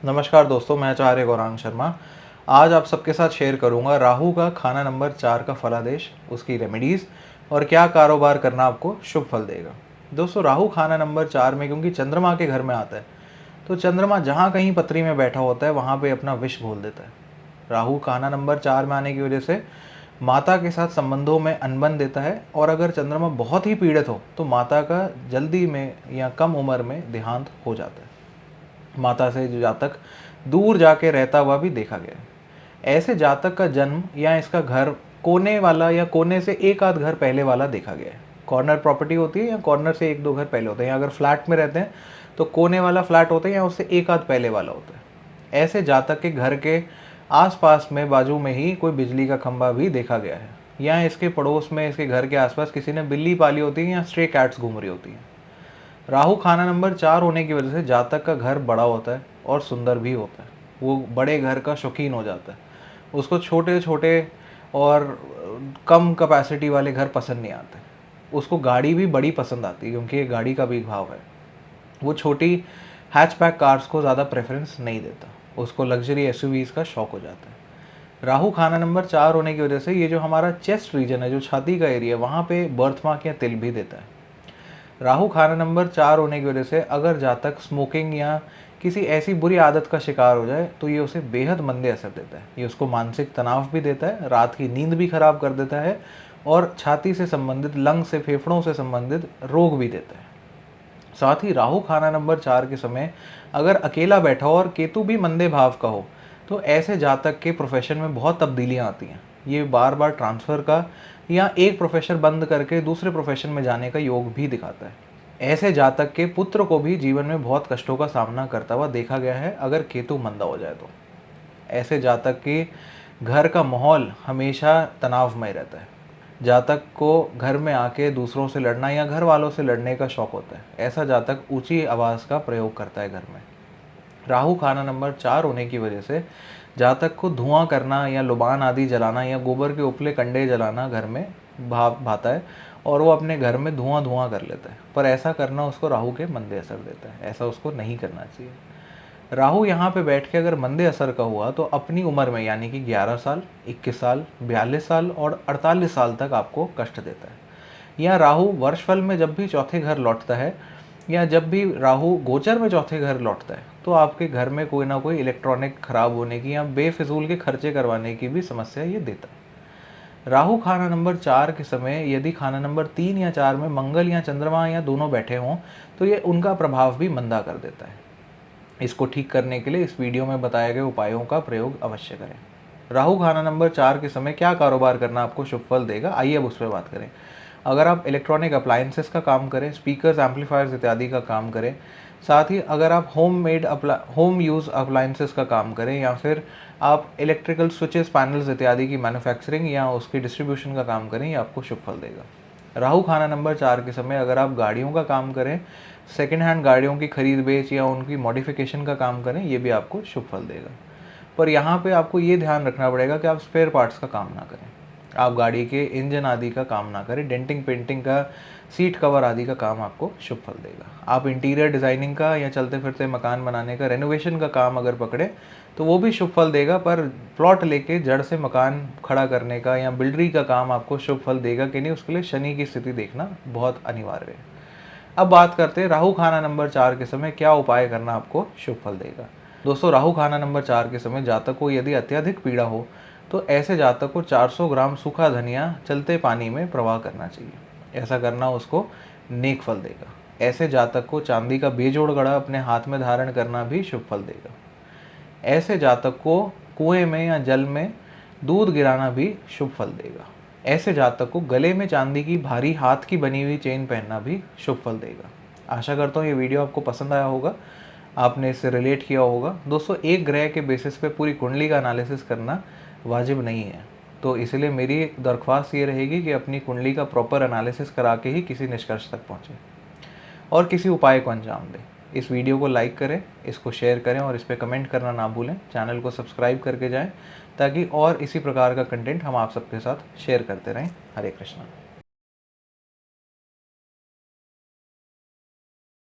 नमस्कार दोस्तों, मैं आचार्य गौरांग शर्मा। आज आप सबके साथ शेयर करूंगा राहु का खाना नंबर 4 का फलादेश, उसकी रेमेडीज़ और क्या कारोबार करना आपको शुभ फल देगा। दोस्तों, राहु खाना नंबर 4 में क्योंकि चंद्रमा के घर में आता है, तो चंद्रमा जहाँ कहीं पत्री में बैठा होता है वहाँ पे अपना विष घोल देता है। राहु खाना नंबर 4 में आने की वजह से माता के साथ संबंधों में अनबन देता है, और अगर चंद्रमा बहुत ही पीड़ित हो तो माता का जल्दी में या कम उम्र में देहांत हो जाता है। माता से जो जातक दूर जाके रहता हुआ भी देखा गया है। ऐसे जातक का जन्म या इसका घर कोने वाला या कोने से एक आध घर पहले वाला देखा गया है। कॉर्नर प्रॉपर्टी होती है या कॉर्नर से एक दो घर पहले होते हैं, या अगर फ्लैट में रहते हैं तो कोने वाला फ्लैट होता है या उससे एक आध पहले वाला होता है। ऐसे जातक के घर के आसपास में बाजू में ही कोई बिजली का खंभा भी देखा गया है, या इसके पड़ोस में इसके घर के आसपास किसी ने बिल्ली पाली होती है या स्ट्रे कैट्स घूम रही होती हैं। राहु खाना नंबर 4 होने की वजह से जातक का घर बड़ा होता है और सुंदर भी होता है। वो बड़े घर का शौकीन हो जाता है। उसको छोटे छोटे और कम कैपेसिटी वाले घर पसंद नहीं आते। उसको गाड़ी भी बड़ी पसंद आती है क्योंकि ये गाड़ी का भी भाव है। वो छोटी हैचबैक कार्स को ज़्यादा प्रेफरेंस नहीं देता। उसको लग्जरी एसयूवीज़ का शौक हो जाता है। राहु खाना नंबर 4 होने की वजह से ये जो हमारा चेस्ट रीजन है, जो छाती का एरिया, वहाँ पे बर्थ मार्क या तिल भी देता है। राहु खाना नंबर 4 होने की वजह से अगर जातक स्मोकिंग या किसी ऐसी बुरी आदत का शिकार हो जाए तो ये उसे बेहद मंदे असर देता है। ये उसको मानसिक तनाव भी देता है, रात की नींद भी खराब कर देता है, और छाती से संबंधित, लंग से, फेफड़ों से संबंधित रोग भी देता है। साथ ही राहु खाना नंबर 4 के समय अगर अकेला बैठा हो और केतु भी मंदे भाव का हो तो ऐसे जातक के प्रोफेशन में बहुत तब्दीलियां आती हैं। ये बार बार ट्रांसफ़र का या एक प्रोफेशन बंद करके दूसरे प्रोफेशन में जाने का योग भी दिखाता है। ऐसे जातक के पुत्र को भी जीवन में बहुत कष्टों का सामना करता हुआ देखा गया है अगर केतु मंदा हो जाए तो। ऐसे जातक के घर का माहौल हमेशा तनावमय रहता है। जातक को घर में आके दूसरों से लड़ना या घर वालों से लड़ने का शौक होता है। ऐसा जातक ऊंची आवाज़ का प्रयोग करता है घर में। राहु खाना नंबर 4 होने की वजह से जातक को धुआं करना या लुबान आदि जलाना या गोबर के उपले कंडे जलाना घर में भाता है, और वो अपने घर में धुआं धुआं कर लेता है। पर ऐसा करना उसको राहु के मंदे असर देता है। ऐसा उसको नहीं करना चाहिए। राहु यहाँ पे बैठ के अगर मंदे असर का हुआ तो अपनी उम्र में यानी कि 11 साल, 21 साल, 42 साल और 48 साल तक आपको कष्ट देता है। या राहु वर्षफल में जब भी चौथे घर लौटता है, या जब भी राहु गोचर में चौथे घर लौटता है, तो आपके घर में कोई ना कोई इलेक्ट्रॉनिक खराब होने की या बेफिजूल के खर्चे करवाने की भी समस्या ये देता है। राहु खाना नंबर 4 के समय यदि खाना नंबर 3 या 4 में मंगल या चंद्रमा या दोनों बैठे हों तो ये उनका प्रभाव भी मंदा कर देता है। इसको ठीक करने के लिए इस वीडियो में बताए गए उपायों का प्रयोग अवश्य करें। राहु खाना नंबर 4 के समय क्या कारोबार करना आपको शुभ फल देगा, आइए अब उस पर बात करें। अगर आप इलेक्ट्रॉनिक अप्लायंसेस का काम करें, स्पीकर्स, एम्पलीफायर्स इत्यादि का काम करें, साथ ही अगर आप होम यूज़ अप्लायंसेस का काम करें, या फिर आप इलेक्ट्रिकल स्विचेस, पैनल्स इत्यादि की मैन्युफैक्चरिंग या उसकी डिस्ट्रीब्यूशन का काम करें, ये आपको शुभ फल देगा। राहु खाना नंबर 4 के समय अगर आप गाड़ियों का काम करें, सेकेंड हैंड गाड़ियों की खरीद बेच या उनकी मॉडिफिकेशन का काम करें, ये भी आपको शुभ फल देगा। पर यहाँ पे आपको ये ध्यान रखना पड़ेगा कि आप स्पेयर पार्ट्स का काम ना करें। आप गाड़ी के इंजन आदि का काम ना करें। डेंटिंग, पेंटिंग का, सीट कवर आदि का काम आपको शुभ फल देगा। आप इंटीरियर डिज़ाइनिंग का या चलते फिरते मकान बनाने का, रेनोवेशन का काम अगर पकड़े तो वो भी शुभ फल देगा। पर प्लॉट लेके जड़ से मकान खड़ा करने का या बिल्डरी का काम आपको शुभ फल देगा कि नहीं, उसके लिए शनि की स्थिति देखना बहुत अनिवार्य है। अब बात करते हैं राहु खाना नंबर 4 के समय क्या उपाय करना आपको शुभ फल देगा। दोस्तों, राहु खाना नंबर 4 के समय जातक को यदि अत्यधिक पीड़ा हो तो ऐसे जातक को 400 ग्राम सूखा धनिया चलते पानी में प्रवाह करना चाहिए। ऐसा करना उसको नेक फल देगा। ऐसे जातक को चांदी का बेजोड़ गड़ा अपने हाथ में धारण करना भी शुभ फल देगा। ऐसे जातक को कुएं में या जल में दूध गिराना भी शुभ फल देगा। ऐसे जातक को गले में चांदी की भारी हाथ की बनी हुई चेन पहनना भी शुभ फल देगा। आशा करता हूँ ये वीडियो आपको पसंद आया होगा, आपने इससे रिलेट किया होगा। दोस्तों, एक ग्रह के बेसिस पे पूरी कुंडली का एनालिसिस करना वाजिब नहीं है, तो इसलिए मेरी दरख्वास्त ये रहेगी कि अपनी कुंडली का प्रॉपर एनालिसिस करा के ही किसी निष्कर्ष तक पहुँचें और किसी उपाय को अंजाम दें। इस वीडियो को लाइक करें, इसको शेयर करें और इस पर कमेंट करना ना भूलें। चैनल को सब्सक्राइब करके जाएं ताकि और इसी प्रकार का कंटेंट हम आप सबके साथ शेयर करते रहें। हरे कृष्णा।